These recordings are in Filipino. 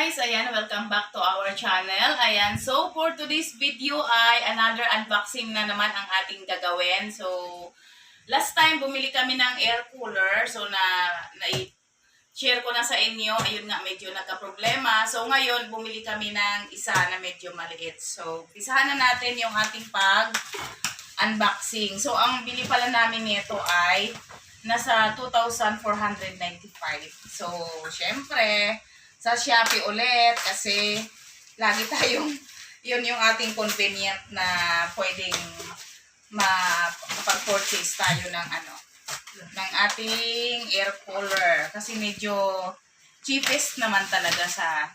guys! Ayan, welcome back to our channel. Ayan, so for today's video ay another unboxing na naman ang ating gagawin. So, last time bumili kami ng air cooler. So, share ko na sa inyo. Ayun nga, medyo nagka-problema. So, ngayon, bumili kami ng isa na medyo maliit. So, isahan na natin yung ating pag-unboxing. So, ang bili pala namin nito ay nasa 2,495. So, syempre, sa Shopee ulit kasi lagi tayong, yun yung ating convenient na pwedeng makapag-purchase tayo ng ng ating air cooler. Kasi medyo cheapest naman talaga sa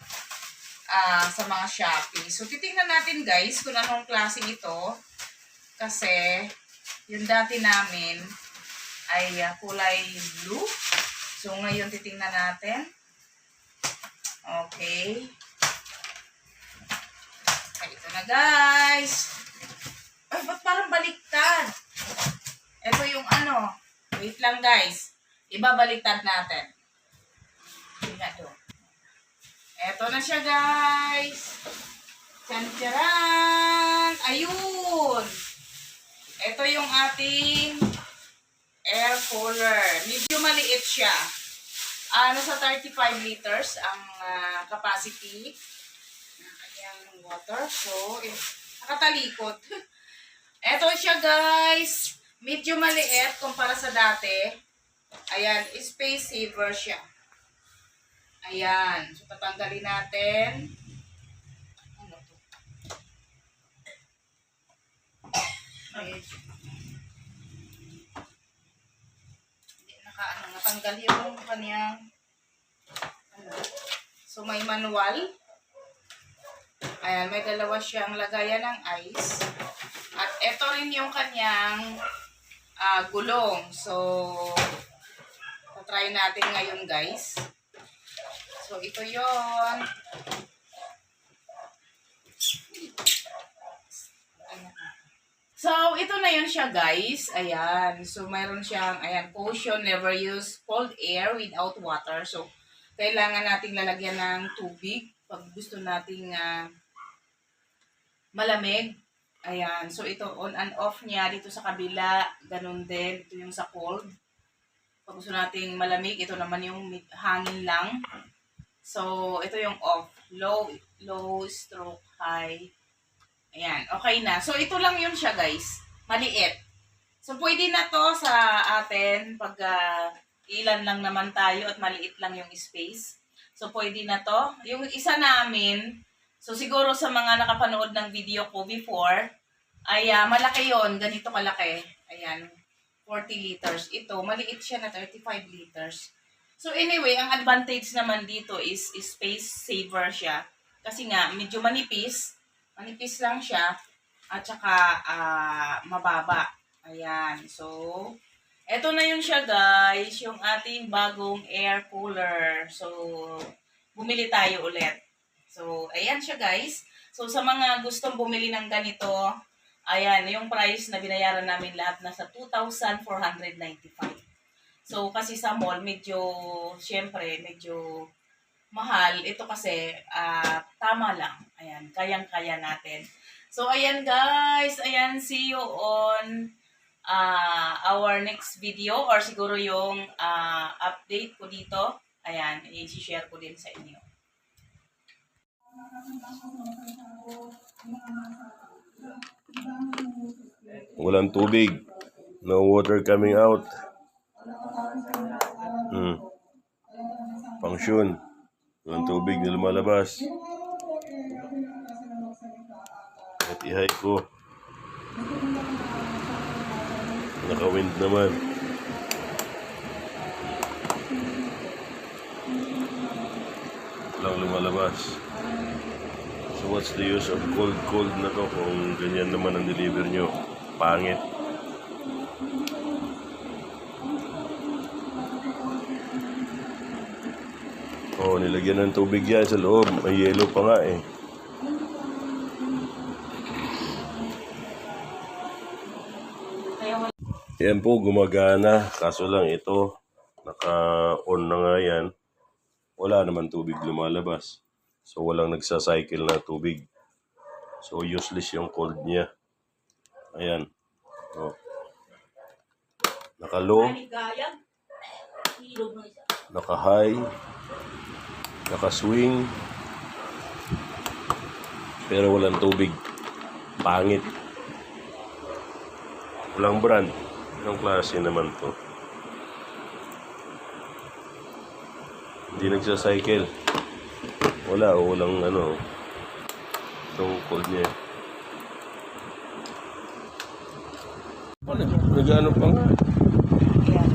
mga Shopee. So, titingnan natin guys kung anong klase ito. Kasi, yung dati namin ay kulay blue. So, ngayon titingnan natin. Okay. Ay, ito na guys. Ay, ba't parang baliktad? Ito yung Wait lang guys. Ibabaliktad natin. Tingnan to. Ito na siya guys. Tsan-tsaran! Ayun! Ito yung ating air cooler. Medyo maliit siya. Nasa 35 liters ang capacity ng kanyang water. So, nakatalikod. Ito siya guys. Medyo maliit kumpara sa dati. Ayan, space saver siya. Ayan. So, tatanggalin natin. Ano to? Ayan. Natanggal yung kanyang So, may manual. Ayan, may dalawa siyang lagayan ng ice. At ito rin yung kanyang gulong. So, try natin ngayon guys. So, ito yon. So, ito na yun siya guys. Ayan. So, mayroon siyang, caution, never use cold air without water. So, kailangan nating lalagyan ng tubig pag gusto nating malamig. Ayan. So, ito on and off niya dito sa kabila. Ganun din. Ito yung sa cold. Pag gusto nating malamig, ito naman yung hangin lang. So, ito yung off. Low, stroke, high. Ayan, okay na. So, ito lang yun siya, guys. Maliit. So, pwede na to sa atin pag ilan lang naman tayo at maliit lang yung space. So, pwede na to. Yung isa namin, so siguro sa mga nakapanood ng video ko before, ay malaki yon, ganito kalaki. Ayan, 40 liters. Ito, maliit siya na 35 liters. So, anyway, ang advantage naman dito is space saver siya. Kasi nga, medyo manipis. Manipis lang siya at saka mababa. Ayan. So, eto na yun siya guys, yung ating bagong air cooler. So, bumili tayo ulit. So, ayan siya guys. So, sa mga gustong bumili ng ganito, ayan, yung price na binayaran namin lahat nasa 2,495. So, kasi sa mall, syempre, medyo mahal. Ito kasi, tama lang. Ayan, kayang-kaya natin. So, ayan guys. Ayan, see you on our next video or siguro yung update ko dito. Ayan, i-share ko din sa inyo. Walang tubig. No water coming out. Function. Walang tubig na lumalabas. At ihay ko. Naka-wind naman. Walang lumalabas. So what's the use of cold na to kung ganyan naman ang deliver nyo? Pangit. Oh, nilagyan ng tubig yan sa loob. May yellow pa nga eh. Yan po, gumagana. Kaso lang ito, naka-on na nga yan. Wala naman tubig lumalabas. So walang nagsa-cycle na tubig. So useless yung cold niya. Ayan. Oh. Naka-low, naka-high, naka-swing, pero walang tubig. Pangit. Walang brand. Anong klase naman to? Hindi nagsa-cycle. Walang ano. Itong cold niya. Nag-ano pa nga. Ayan.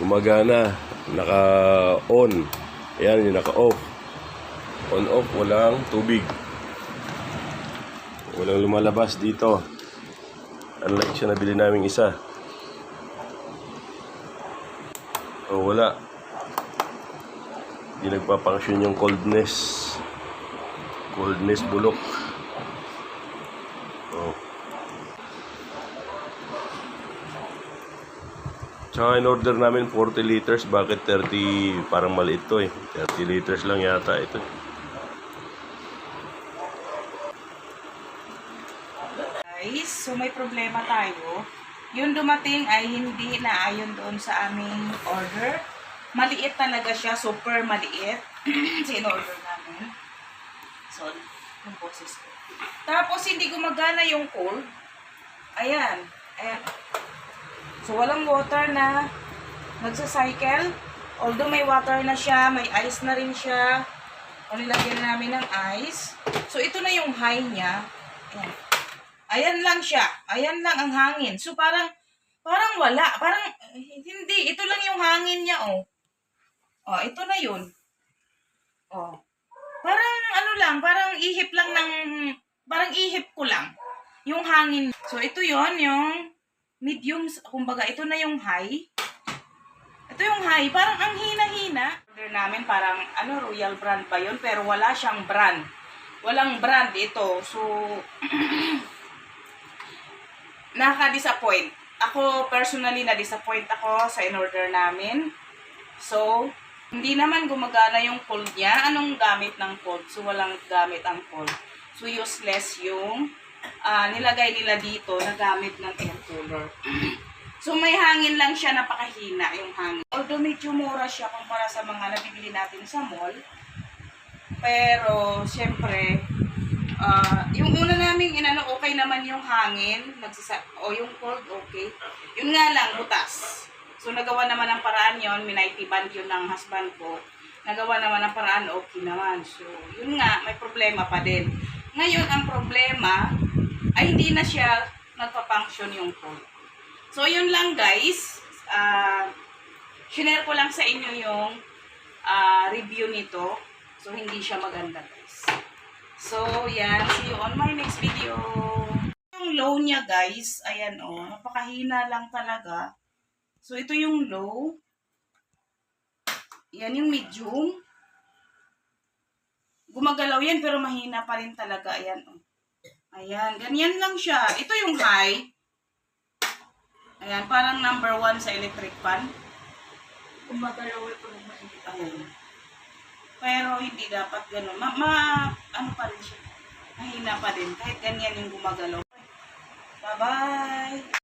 Gumagana. Naka-on. Ayan, yung naka-off. On-off, walang tubig. Walang lumalabas dito. Unlike siya nabili naming isa. O wala. Hindi nagpa-function yung coldness. Coldness bulok. Oh. Tsaka in order namin 40 liters. Bakit 30? Parang maliit to eh. 30 liters lang yata ito. Guys, so may problema tayo. Yung dumating ay hindi na ayon doon sa aming order. Maliit talaga siya, super maliit. Sin-order namin. Sorry, yung boses ko. Tapos hindi gumagana yung cold. Ayan, ayan. So walang water na nagsa-cycle. Although may water na siya, may ice na rin siya. O nilagyan namin ng ice. So ito na yung high niya. Ayan. Ayan lang siya. Ayan lang ang hangin. So parang wala. Parang hindi. Ito lang yung hangin niya, oh. Oh, ito na yun. Oh. Parang ano lang, parang ihip ko lang. Yung hangin. So ito yon yung medium, kumbaga ito na yung high. Ito yung high, parang ang hina-hina. Order namin parang Royal brand ba yun? Pero wala siyang brand. Walang brand ito. So nakaka-disappoint. Ako personally na-disappoint ako sa in-order namin. So hindi naman gumagana yung cold niya. Anong gamit ng cold? So, walang gamit ang cold. So, useless yung nilagay nila dito na gamit ng air cooler. So, may hangin lang siya, napakahina yung hangin. Although medyo mura siya kumpara sa mga nabibili natin sa mall. Pero, syempre, yung una naming okay naman yung hangin. Yung cold, okay. Yun nga lang, butas. So, nagawa naman ang paraan yon, minaitiban yun ng husband ko. Nagawa naman ang paraan, okay naman. So, yun nga, may problema pa din. Ngayon, ang problema ay hindi na siya nagpa-function yung cold. So, yun lang guys. Share ko lang sa inyo yung review nito. So, hindi siya maganda guys. So, yan. See you on my next video. Yung low niya guys, ayan o, napakahina lang talaga. So, ito yung low. Yan yung medium. Gumagalaw yan pero mahina pa rin talaga. Ayan. Oh. Ayan. Ganyan lang siya. Ito yung high. Ayan. Parang number 1 sa electric fan. Gumagalaw ito. Ayan. Pero hindi dapat ganun. Ano pa rin siya. Mahina pa din. Kahit ganyan yung gumagalaw. Bye-bye.